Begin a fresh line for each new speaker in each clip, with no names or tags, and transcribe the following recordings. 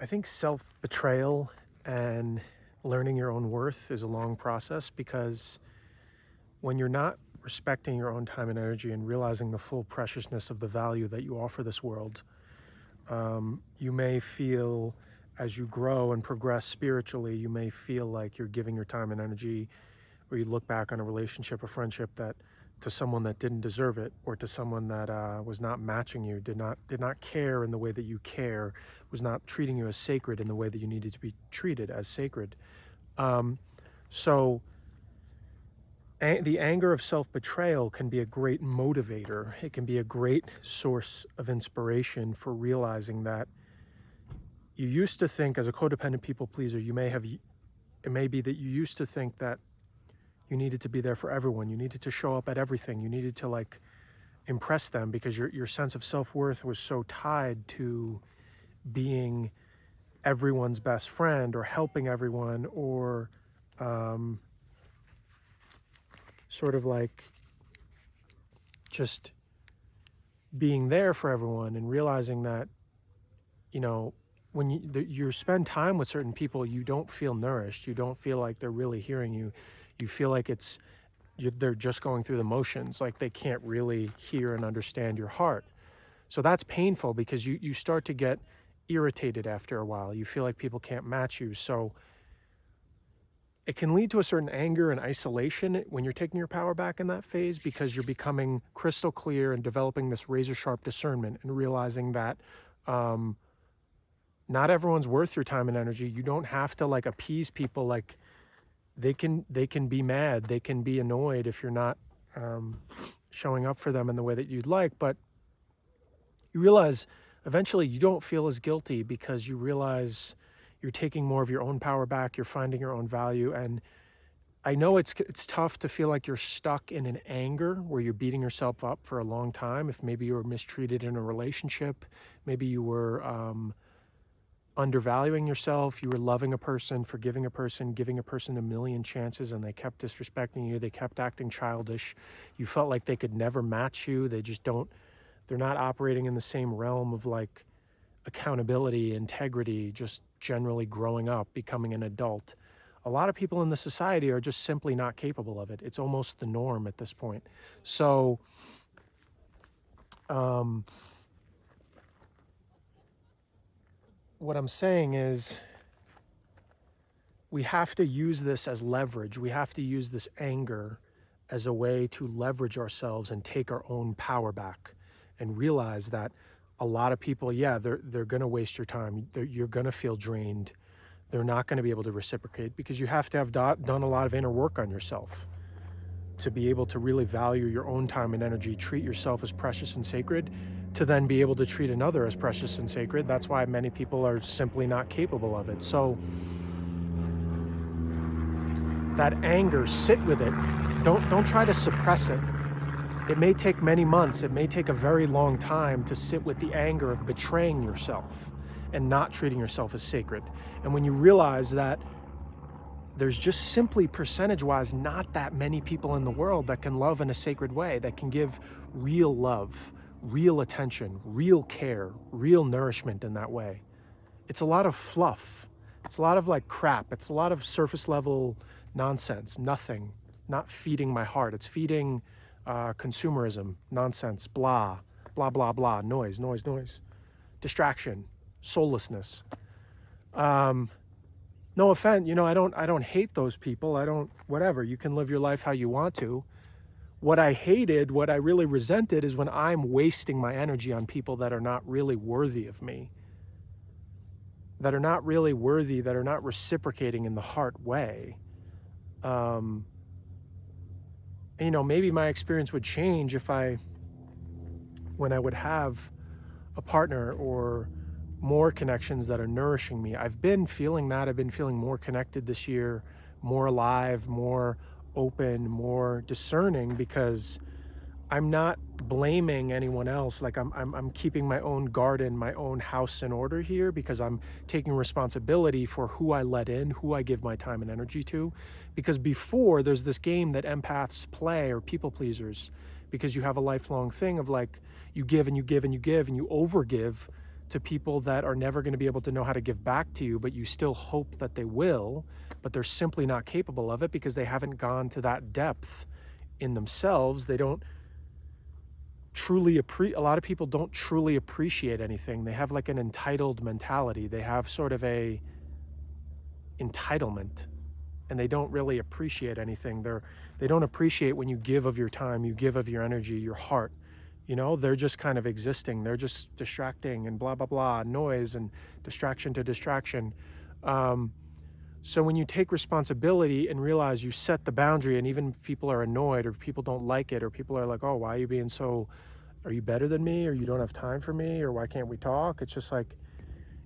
I think self-betrayal and learning your own worth is a long process because when you're not respecting your own time and energy and realizing the full preciousness of the value that you offer this world, you may feel as you grow and progress spiritually, you may feel like you're giving your time and energy, or you look back on a relationship or friendship that to someone that didn't deserve it, or to someone that was not matching you, did not care in the way that you care, was not treating you as sacred in the way that you needed to be treated as sacred. Um, so the anger of self-betrayal can be a great motivator. It can be a great source of inspiration for realizing that you used to think as a codependent people pleaser, it may be that you used to think that you needed to be there for everyone. You needed to show up at everything. You needed to like impress them because your sense of self-worth was so tied to being everyone's best friend or helping everyone or um, sort of like just being there for everyone, and realizing that, you know, when you spend time with certain people, you don't feel nourished. You don't feel like they're really hearing you. You feel like they're just going through the motions, like they can't really hear and understand your heart. So that's painful because you start to get irritated after a while. You feel like people can't match you. So it can lead to a certain anger and isolation when you're taking your power back in that phase, because you're becoming crystal clear and developing this razor sharp discernment and realizing that um, not everyone's worth your time and energy. You don't have to like appease people. Like they can be mad, they can be annoyed if you're not um, showing up for them in the way that you'd like. But you realize eventually you don't feel as guilty because you realize you're taking more of your own power back, you're finding your own value. And I know it's tough to feel like you're stuck in an anger where you're beating yourself up for a long time. If maybe you were mistreated in a relationship, maybe you were undervaluing yourself, you were loving a person, forgiving a person, giving a person a million chances, and they kept disrespecting you, they kept acting childish. You felt like they could never match you. They're not operating in the same realm of like accountability, integrity, just generally growing up, becoming an adult. A lot of people in the society are just simply not capable of it. It's almost the norm at this point. So, um, what I'm saying is we have to use this as leverage. We have to use this anger as a way to leverage ourselves and take our own power back, and realize that a lot of people, yeah, they're going to waste your time. You're going to feel drained. They're not going to be able to reciprocate because you have to have done a lot of inner work on yourself to be able to really value your own time and energy, treat yourself as precious and sacred, to then be able to treat another as precious and sacred. That's why many people are simply not capable of it. So that anger, sit with it. Don't try to suppress it. It may take many months, it may take a very long time to sit with the anger of betraying yourself and not treating yourself as sacred. And when you realize that there's just simply percentage-wise not that many people in the world that can love in a sacred way, that can give real love, real attention, real care, real nourishment in that way. It's a lot of fluff. It's a lot of like crap. It's a lot of surface level nonsense, nothing, not feeding my heart. It's feeding consumerism, nonsense, blah, blah, blah, blah, noise, noise, noise, distraction, soullessness. No offense, I don't hate those people. I don't, whatever. You can live your life how you want to. What I really resented is when I'm wasting my energy on people that are not really worthy of me, that are not really worthy, that are not reciprocating in the heart way. Maybe my experience would change when I would have a partner or more connections that are nourishing me. I've been feeling that. I've been feeling more connected this year, more alive, more open, more discerning, because I'm not blaming anyone else. Like I'm keeping my own garden, my own house in order here, because I'm taking responsibility for who I let in, who I give my time and energy to. Because before, there's this game that empaths play, or people pleasers, because you have a lifelong thing of like, you give and you give and you give and you overgive to people that are never going to be able to know how to give back to you, but you still hope that they will, but they're simply not capable of it because they haven't gone to that depth in themselves. They don't truly a lot of people don't truly appreciate anything. They have like an entitled mentality. They have sort of a entitlement, and they don't really appreciate anything. They don't appreciate when you give of your time, you give of your energy, your heart. They're just kind of existing. They're just distracting and blah blah blah, noise and distraction to distraction. So when you take responsibility and realize you set the boundary, and even if people are annoyed or people don't like it, or people are like, oh, why are you being so, are you better than me, or you don't have time for me, or why can't we talk? It's just like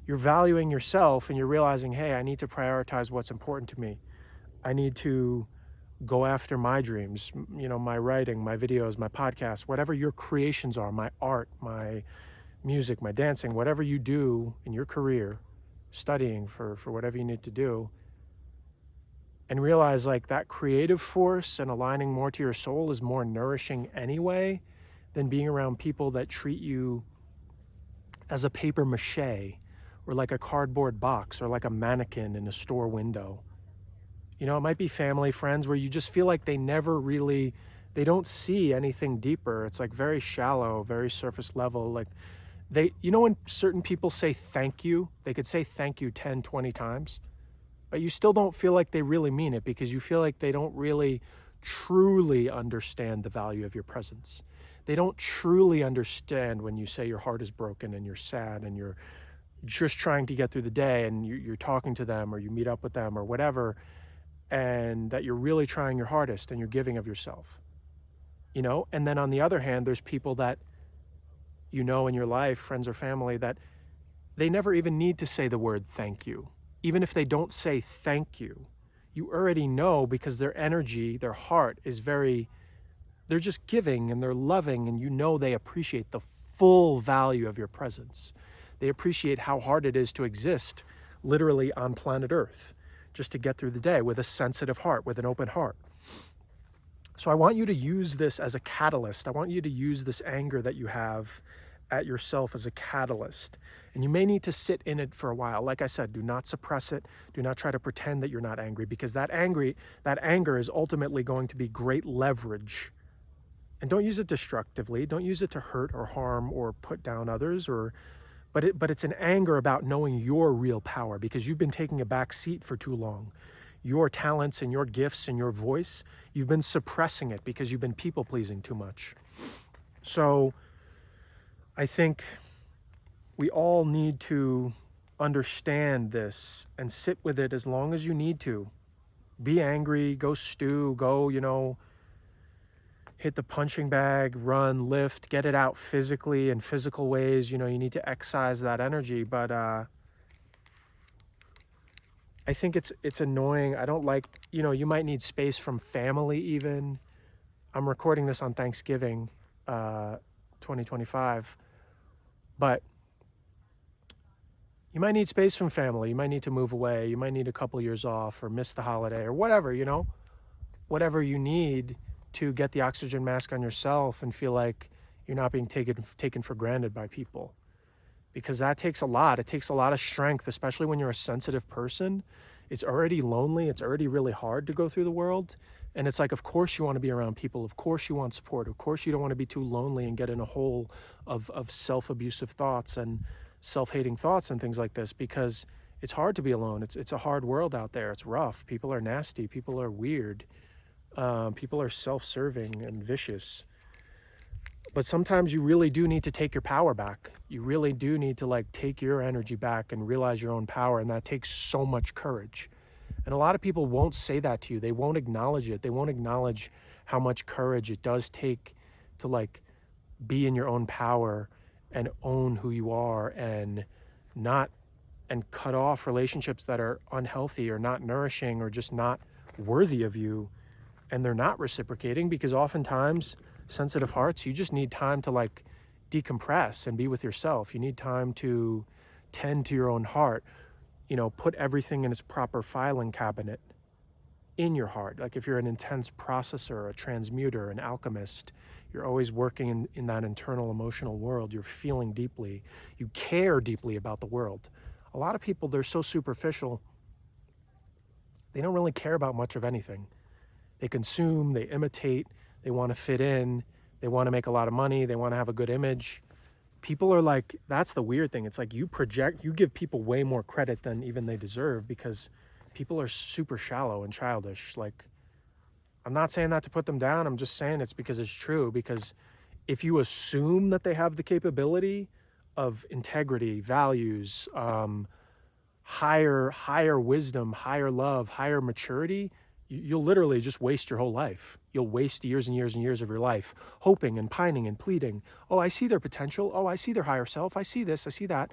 you're valuing yourself and you're realizing, hey, I need to prioritize what's important to me. I need to go after my dreams, my writing, my videos, my podcasts, whatever your creations are, my art, my music, my dancing, whatever you do in your career, studying for whatever you need to do, and realize like that creative force and aligning more to your soul is more nourishing anyway than being around people that treat you as a paper mache or like a cardboard box or like a mannequin in a store window. It might be family, friends, where you just feel like they don't see anything deeper. It's like very shallow, very surface level. Like when certain people say thank you, they could say thank you 10, 20 times, but you still don't feel like they really mean it because you feel like they don't really truly understand the value of your presence. They don't truly understand when you say your heart is broken and you're sad and you're just trying to get through the day and you're talking to them or you meet up with them or whatever, and that you're really trying your hardest and you're giving of yourself, and then on the other hand, there's people that in your life, friends or family, that they never even need to say the word thank you. Even if they don't say thank you, you already know because their energy, their heart is they're just giving and they're loving, and they appreciate the full value of your presence. They appreciate how hard it is to exist literally on planet Earth, just to get through the day with a sensitive heart, with an open heart. So I want you to use this as a catalyst. I want you to use this anger that you have at yourself as a catalyst. And you may need to sit in it for a while. Like I said, do not suppress it. Do not try to pretend that you're not angry, because that anger is ultimately going to be great leverage. And don't use it destructively. Don't use it to hurt or harm or put down others, but it's an anger about knowing your real power, because you've been taking a back seat for too long. Your talents and your gifts and your voice, you've been suppressing it because you've been people pleasing too much. So I think we all need to understand this and sit with it as long as you need to. Be angry, go stew, go, hit the punching bag, run, lift, get it out physically in physical ways. You need to excise that energy. But I think it's annoying. I don't like, you might need space from family even. I'm recording this on Thanksgiving, 2025. But you might need space from family. You might need to move away. You might need a couple years off or miss the holiday or whatever, whatever you need to get the oxygen mask on yourself and feel like you're not being taken for granted by people. Because that takes a lot. It takes a lot of strength, especially when you're a sensitive person. It's already lonely. It's already really hard to go through the world. And it's like, of course you want to be around people. Of course you want support. Of course you don't want to be too lonely and get in a hole of self-abusive thoughts and self-hating thoughts and things like this, because it's hard to be alone. It's a hard world out there. It's rough. People are nasty. People are weird. People are self-serving and vicious. But sometimes you really do need to take your power back. You really do need to take your energy back and realize your own power. And that takes so much courage. And a lot of people won't say that to you. They won't acknowledge it. They won't acknowledge how much courage it does take to be in your own power and own who you are, and cut off relationships that are unhealthy or not nourishing or just not worthy of you. And they're not reciprocating, because oftentimes sensitive hearts, you just need time to decompress and be with yourself. You need time to tend to your own heart, put everything in its proper filing cabinet in your heart. Like if you're an intense processor, a transmuter, an alchemist, You're always working in that internal emotional world. You're feeling deeply. You care deeply about the world. A lot of people, they're so superficial, they don't really care about much of anything. They consume, they imitate, they want to fit in, they want to make a lot of money, they want to have a good image. People are like, that's the weird thing. It's like you give people way more credit than even they deserve, because people are super shallow and childish. Like, I'm not saying that to put them down. I'm just saying it's because it's true. Because if you assume that they have the capability of integrity, values, higher wisdom, higher love, higher maturity, you'll literally just waste your whole life. You'll waste years and years and years of your life hoping and pining and pleading. Oh, I see their potential. Oh, I see their higher self. I see this, I see that.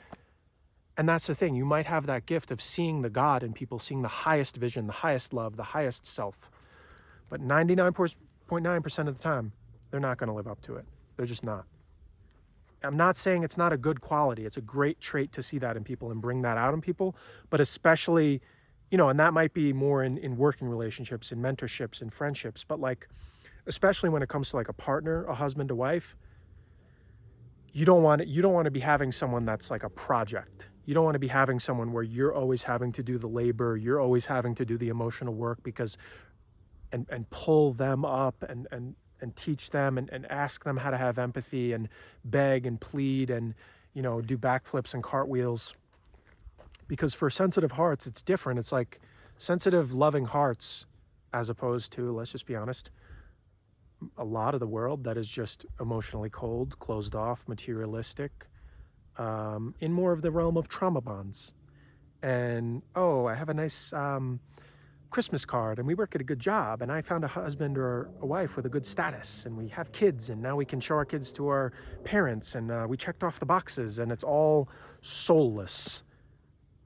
And that's the thing. You might have that gift of seeing the God in people, seeing the highest vision, the highest love, the highest self. But 99.9% of the time, they're not going to live up to it. They're just not. I'm not saying it's not a good quality. It's a great trait to see that in people and bring that out in people, but especially, and that might be more in working relationships, in mentorships, in friendships, but like, especially when it comes to like a partner, a husband, a wife, you don't want to be having someone that's like a project. You don't want to be having someone where you're always having to do the labor, you're always having to do the emotional work, because and pull them up and teach them and ask them how to have empathy and beg and plead and, do backflips and cartwheels. Because for sensitive hearts, it's different. It's like sensitive, loving hearts, as opposed to, let's just be honest, a lot of the world that is just emotionally cold, closed off, materialistic, in more of the realm of trauma bonds. And, oh, I have a nice Christmas card, and we work at a good job, and I found a husband or a wife with a good status, and we have kids, and now we can show our kids to our parents, and we checked off the boxes, and it's all soulless.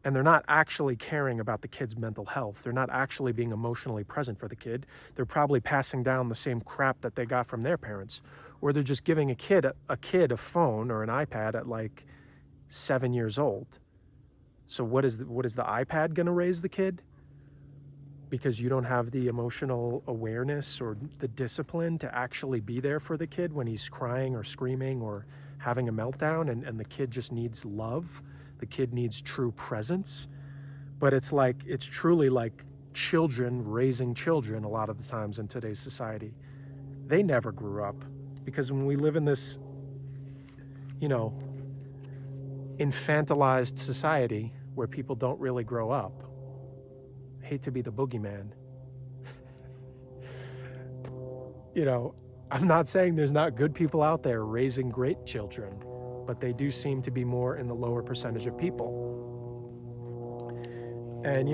And they're not actually caring about the kid's mental health. They're not actually being emotionally present for the kid. They're probably passing down the same crap that they got from their parents, or they're just giving a kid a phone or an iPad at like 7 years old. So what is the iPad going to raise the kid? Because you don't have the emotional awareness or the discipline to actually be there for the kid when he's crying or screaming or having a meltdown, and the kid just needs love. The kid needs true presence. But it's truly like children raising children a lot of the times in today's society. They never grew up, because when we live in this, infantilized society where people don't really grow up, I hate to be the boogeyman. I'm not saying there's not good people out there raising great children, but they do seem to be more in the lower percentage of people. And,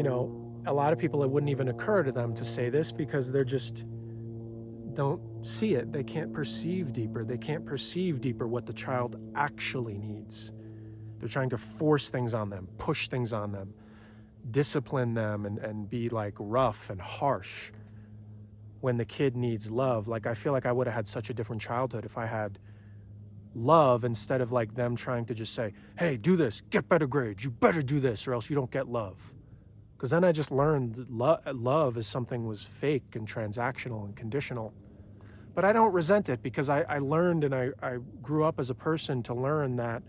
a lot of people, it wouldn't even occur to them to say this because they're just don't see it. They can't perceive deeper. They can't perceive deeper what the child actually needs. They're trying to force things on them, push things on them, discipline them, and be like rough and harsh when the kid needs love. Like, I feel like I would have had such a different childhood if I had love, instead of like them trying to just say, hey, do this, get better grades, you better do this or else you don't get love. Because then I just learned that love is something was fake and transactional and conditional. But I don't resent it, because I learned, and I grew up as a person to learn that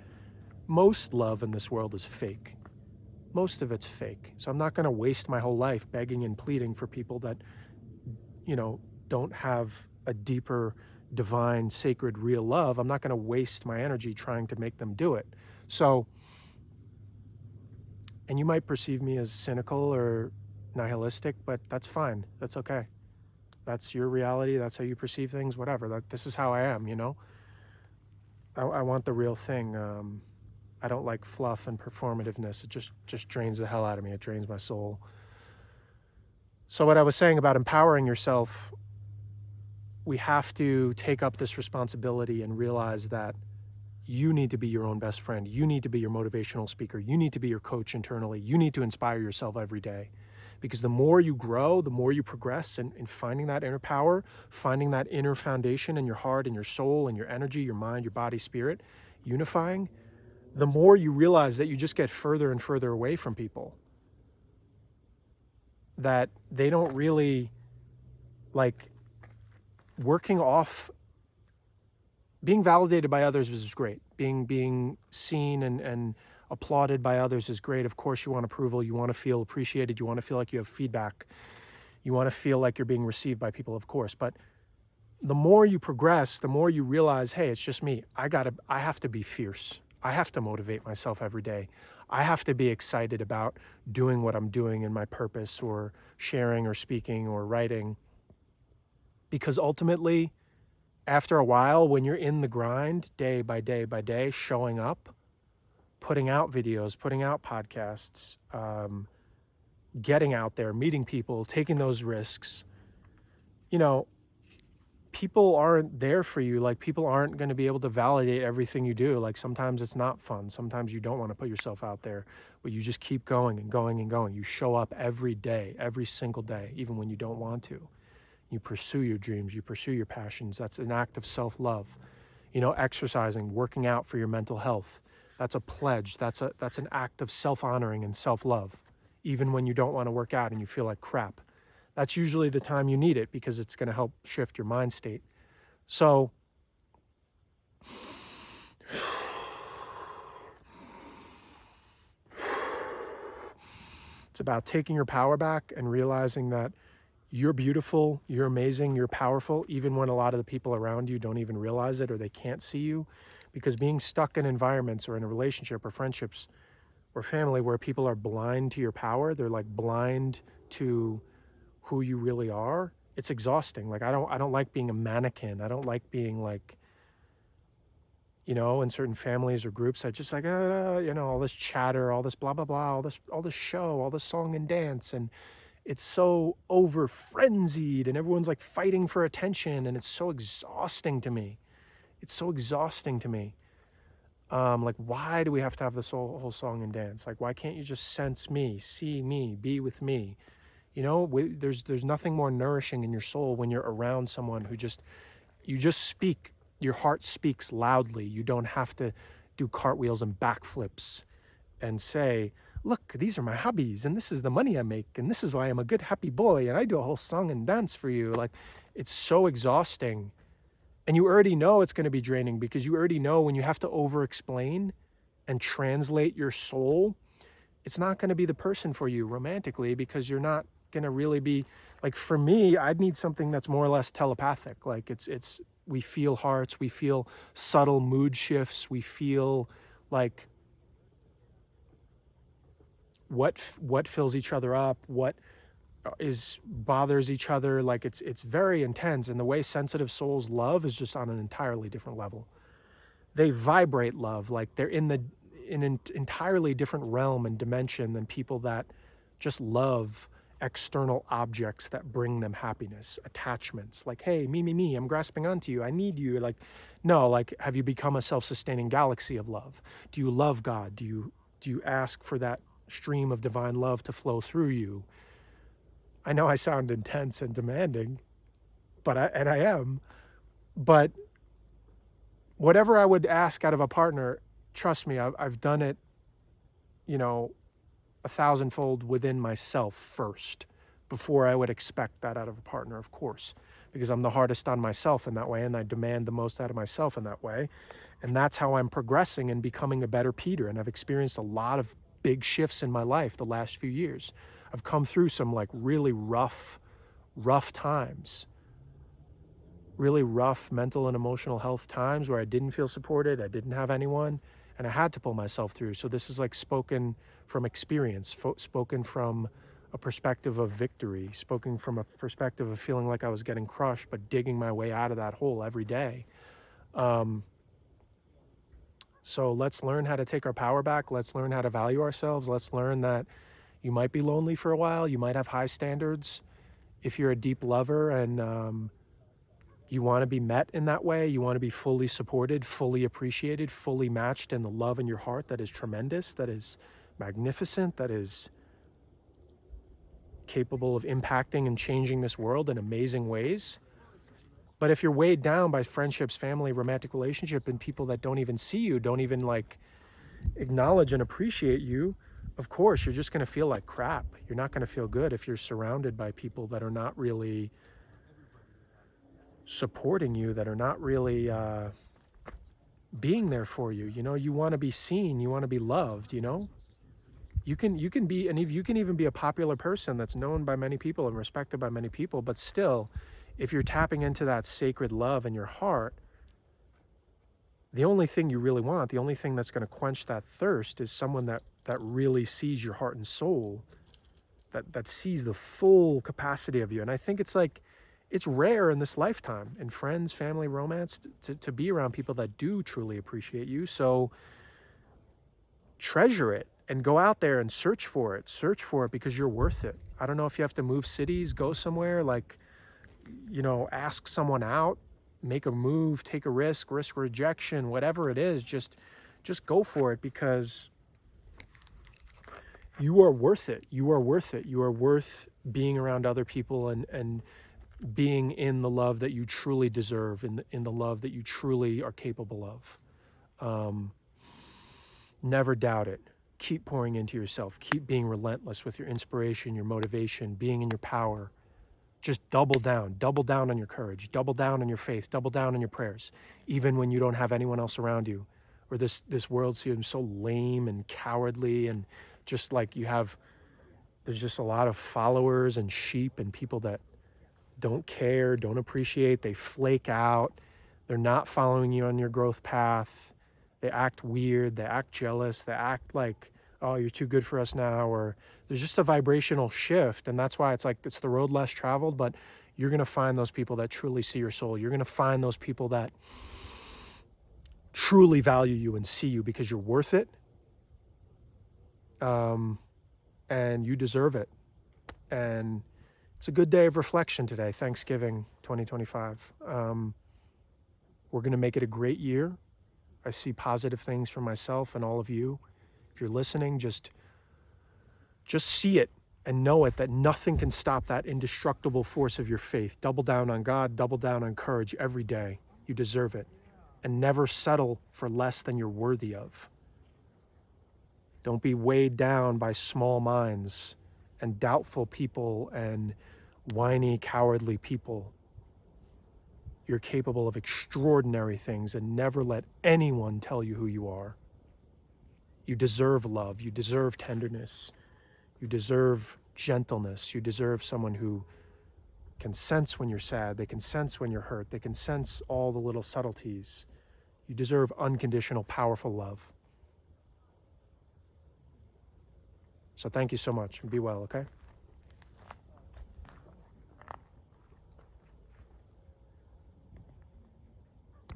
most love in this world is fake. Most of it's fake. So I'm not going to waste my whole life begging and pleading for people that, don't have a deeper, divine, sacred, real love. I'm not going to waste my energy trying to make them do it. So, and you might perceive me as cynical or nihilistic, but that's fine. That's okay. That's your reality. That's how you perceive things, whatever. This is how I am, I want the real thing. I don't like fluff and performativeness. It just drains the hell out of me. It drains my soul. So what I was saying about empowering yourself, we have to take up this responsibility and realize that you need to be your own best friend. You need to be your motivational speaker. You need to be your coach internally. You need to inspire yourself every day. Because the more you grow, the more you progress in finding that inner power, finding that inner foundation in your heart and your soul and your energy, your mind, your body, spirit, unifying, the more you realize that you just get further and further away from people. That they don't really like working off being validated by others is great. Being seen and applauded by others is great. Of course, you want approval. You want to feel appreciated. You want to feel like you have feedback. You want to feel like you're being received by people, of course. But the more you progress, the more you realize, hey, it's just me. I have to be fierce. I have to motivate myself every day. I have to be excited about doing what I'm doing in my purpose, or sharing or speaking or writing. Because ultimately, after a while, when you're in the grind day by day by day, showing up, putting out videos, putting out podcasts, getting out there, meeting people, taking those risks, you know, people aren't there for you. Like, people aren't going to be able to validate everything you do. Like, sometimes it's not fun. Sometimes you don't want to put yourself out there, but you just keep going and going and going. You show up every day, every single day, even when you don't want to. You pursue your dreams, you pursue your passions. That's an act of self-love. Exercising, working out for your mental health. That's a pledge. That's an act of self-honoring and self-love, even when you don't want to work out and you feel like crap. That's usually the time you need it, because it's going to help shift your mind state. So it's about taking your power back and realizing that you're beautiful, you're amazing, you're powerful, even when a lot of the people around you don't even realize it or they can't see you. Because being stuck in environments or in a relationship or friendships or family where people are blind to your power, they're like blind to who you really are, it's exhausting. Like, I don't like being a mannequin. I don't like being like, in certain families or groups, I just like, all this chatter, all this blah, blah, blah, all this show, all this song and dance. And it's so over frenzied and everyone's like fighting for attention. And it's so exhausting to me. It's so exhausting to me. Like, why do we have to have this whole song and dance? Like, why can't you just sense me, see me, be with me? There's nothing more nourishing in your soul when you're around someone who you just speak. Your heart speaks loudly. You don't have to do cartwheels and backflips and say, look, these are my hobbies and this is the money I make and this is why I'm a good, happy boy and I do a whole song and dance for you. Like, it's so exhausting. And you already know it's going to be draining, because you already know when you have to over-explain and translate your soul, it's not going to be the person for you romantically, because you're not going to really be, like, for me, I'd need something that's more or less telepathic. Like, we feel hearts, we feel subtle mood shifts, we feel like what fills each other up, what bothers each other. Like, it's very intense. And the way sensitive souls love is just on an entirely different level. They vibrate love, like they're in an entirely different realm and dimension than people that just love external objects that bring them happiness, attachments. Like, hey, me, I'm grasping onto you, I need you. Like, no, like, have you become a self-sustaining galaxy of love? Do you love God? Do you ask for that stream of divine love to flow through you? I know I sound intense and demanding, but I am. But whatever I would ask out of a partner, trust me, I've done it, 1,000-fold within myself first before I would expect that out of a partner, of course, because I'm the hardest on myself in that way, and I demand the most out of myself in that way. And that's how I'm progressing and becoming a better Peter. And I've experienced a lot of big shifts in my life the last few years. I've come through some like really rough times, really rough mental and emotional health times where I didn't feel supported, I didn't have anyone, and I had to pull myself through. So this is like spoken from experience, spoken from a perspective of victory, spoken from a perspective of feeling like I was getting crushed, but digging my way out of that hole every day. So let's learn how to take our power back. Let's learn how to value ourselves. Let's learn that you might be lonely for a while. You might have high standards. If you're a deep lover and you want to be met in that way, you want to be fully supported, fully appreciated, fully matched in the love in your heart that is tremendous, that is magnificent, that is capable of impacting and changing this world in amazing ways. But if you're weighed down by friendships, family, romantic relationship, and people that don't even see you, don't even like acknowledge and appreciate you, of course, you're just going to feel like crap. You're not going to feel good if you're surrounded by people that are not really supporting you, that are not really being there for you. You know, you want to be seen, you want to be loved, you know? You can be, and if you can even be a popular person that's known by many people and respected by many people, but still, if you're tapping into that sacred love in your heart, the only thing you really want, the only thing that's going to quench that thirst is someone that really sees your heart and soul, that sees the full capacity of you. And I think it's like, it's rare in this lifetime, in friends, family, romance, to be around people that do truly appreciate you. So treasure it and go out there and search for it. Search for it because you're worth it. I don't know if you have to move cities, go somewhere, like, you know, ask someone out, make a move, take a risk rejection, whatever it is, just go for it because you are worth it. You are worth it. You are worth being around other people and being in the love that you truly deserve, in the love that you truly are capable of. Never doubt it. Keep pouring into yourself. Keep being relentless with your inspiration, your motivation, being in your power. Just double down on your courage, double down on your faith, double down on your prayers, even when you don't have anyone else around you, or this world seems so lame and cowardly, and just like there's just a lot of followers and sheep and people that don't care, don't appreciate, they flake out, they're not following you on your growth path, they act weird, they act jealous, they act like, oh, you're too good for us now, or there's just a vibrational shift. And that's why it's like, it's the road less traveled, but you're going to find those people that truly see your soul. You're going to find those people that truly value you and see you because you're worth it. And you deserve it. And it's a good day of reflection today, Thanksgiving 2025. We're going to make it a great year. I see positive things for myself and all of you. If you're listening, just see it and know it, that nothing can stop that indestructible force of your faith. Double down on God, double down on courage every day. You deserve it. And never settle for less than you're worthy of. Don't be weighed down by small minds and doubtful people and whiny, cowardly people. You're capable of extraordinary things, and never let anyone tell you who you are. You deserve love. You deserve tenderness. You deserve gentleness. You deserve someone who can sense when you're sad. They can sense when you're hurt. They can sense all the little subtleties. You deserve unconditional, powerful love. So thank you so much, and be well, okay?